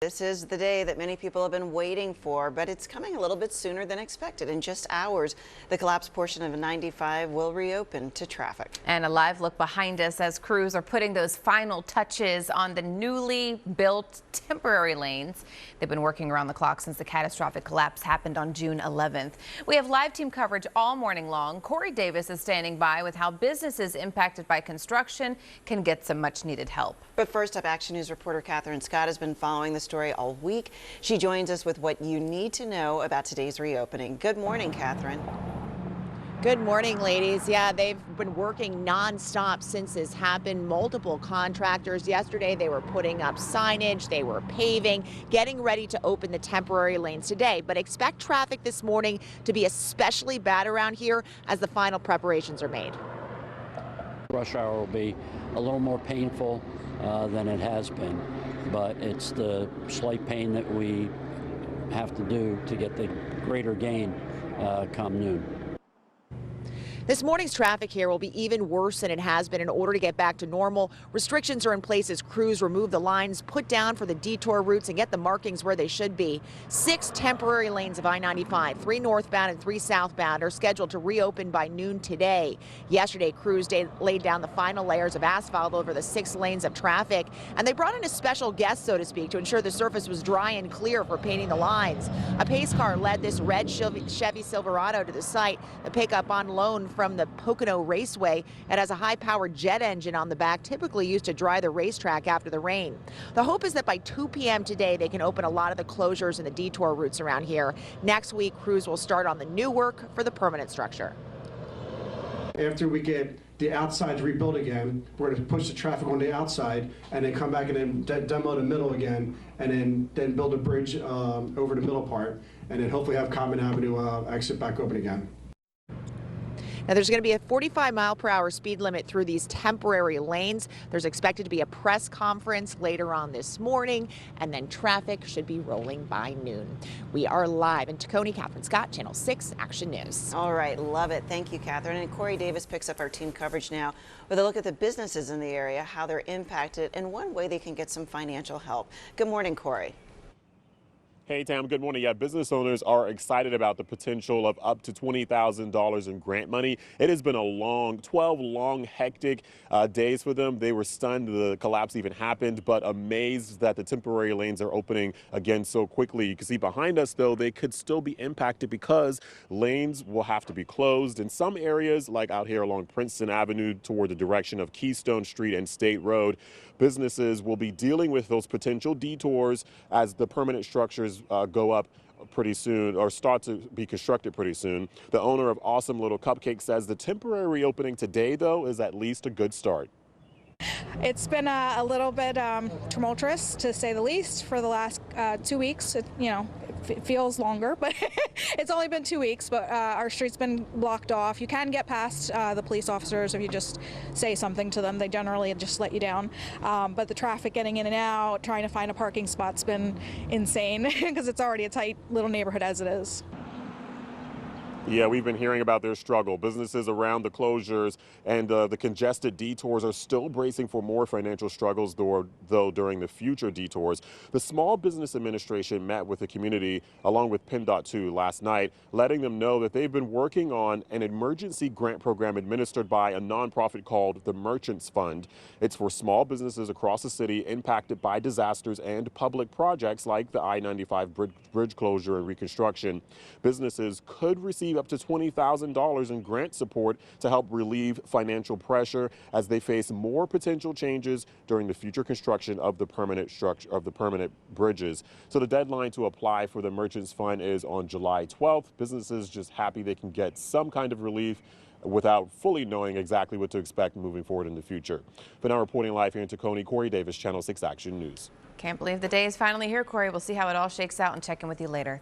This is the day that many people have been waiting for, but it's coming a little bit sooner than expected. In just hours, the collapsed portion of I-95 will reopen to traffic. And a live look behind us as crews are putting those final touches on the newly built temporary lanes. They've been working around the clock since the catastrophic collapse happened on June 11th. We have live team coverage all morning long. Corey Davis is standing by with how businesses impacted by construction can get some much needed help. But first up, Action News reporter Catherine Scott has been following the story all week. She joins us with what you need to know about today's reopening. Good morning, Catherine. Good morning, ladies. Yeah, they've been working nonstop since this happened. Multiple contractors. Yesterday, they were putting up signage, they were paving, getting ready to open the temporary lanes today. But expect traffic this morning to be especially bad around here as the final preparations are made. Rush hour will be a little more painful than it has been, but it's the slight pain that we have to do to get the greater gain come noon. This morning's traffic here will be even worse than it has been in order to get back to normal. Restrictions are in place as crews remove the lines put down for the detour routes and get the markings where they should be. 6 temporary lanes of I-95, 3 northbound and 3 southbound, are scheduled to reopen by noon today. Yesterday, crews laid down the final layers of asphalt over the 6 lanes of traffic, and they brought in a special guest, so to speak, to ensure the surface was dry and clear for painting the lines. A pace car led this red Chevy Silverado to the site. The pickup on loan from the Pocono Raceway. It has a high-powered jet engine on the back, typically used to dry the racetrack after the rain. The hope is that by 2 p.m. today, they can open a lot of the closures and the detour routes around here. Next week, crews will start on the new work for the permanent structure. After we get the outsides rebuilt again, we're going to push the traffic on the outside and then come back and then demo the middle again, and then build a bridge over the middle part, and then hopefully have Common Avenue exit back open again. Now, there's going to be a 45-mile-per-hour speed limit through these temporary lanes. There's expected to be a press conference later on this morning, and then traffic should be rolling by noon. We are live in Tacony. Catherine Scott, Channel 6 Action News. All right, love it. Thank you, Catherine. And Corey Davis picks up our team coverage now with a look at the businesses in the area, how they're impacted, and one way they can get some financial help. Good morning, Corey. Hey, Tam, good morning. Yeah, business owners are excited about the potential of up to $20,000 in grant money. It has been a 12 long, hectic days for them. They were stunned the collapse even happened, but amazed that the temporary lanes are opening again so quickly. You can see behind us, though, they could still be impacted because lanes will have to be closed. In some areas, like out here along Princeton Avenue toward the direction of Keystone Street and State Road, businesses will be dealing with those potential detours as the permanent structures go up pretty soon, or start to be constructed pretty soon. The owner of Awesome Little Cupcake says the temporary reopening today, though, is at least a good start. It's been a little bit tumultuous, to say the least, for the last 2 weeks. It feels longer, but it's only been 2 weeks, but our street's been blocked off. You can get past the police officers if you just say something to them. They generally just let you down. But the traffic getting in and out, trying to find a parking spot's been insane because it's already a tight little neighborhood as it is. Yeah, we've been hearing about their struggle. Businesses around the closures and the congested detours are still bracing for more financial struggles, though during the future detours. The Small Business Administration met with the community along with PennDOT 2 last night, letting them know that they've been working on an emergency grant program administered by a nonprofit called the Merchants Fund. It's for small businesses across the city impacted by disasters and public projects like the I-95 bridge closure and reconstruction. Businesses could receive up to $20,000 in grant support to help relieve financial pressure as they face more potential changes during the future construction of the permanent structure of the permanent bridges. So the deadline to apply for the Merchants Fund is on July 12th. Businesses just happy they can get some kind of relief without fully knowing exactly what to expect moving forward in the future. For now, reporting live here in Tacony, Corey Davis, Channel 6 Action News. Can't believe the day is finally here, Corey. We'll see how it all shakes out and check in with you later.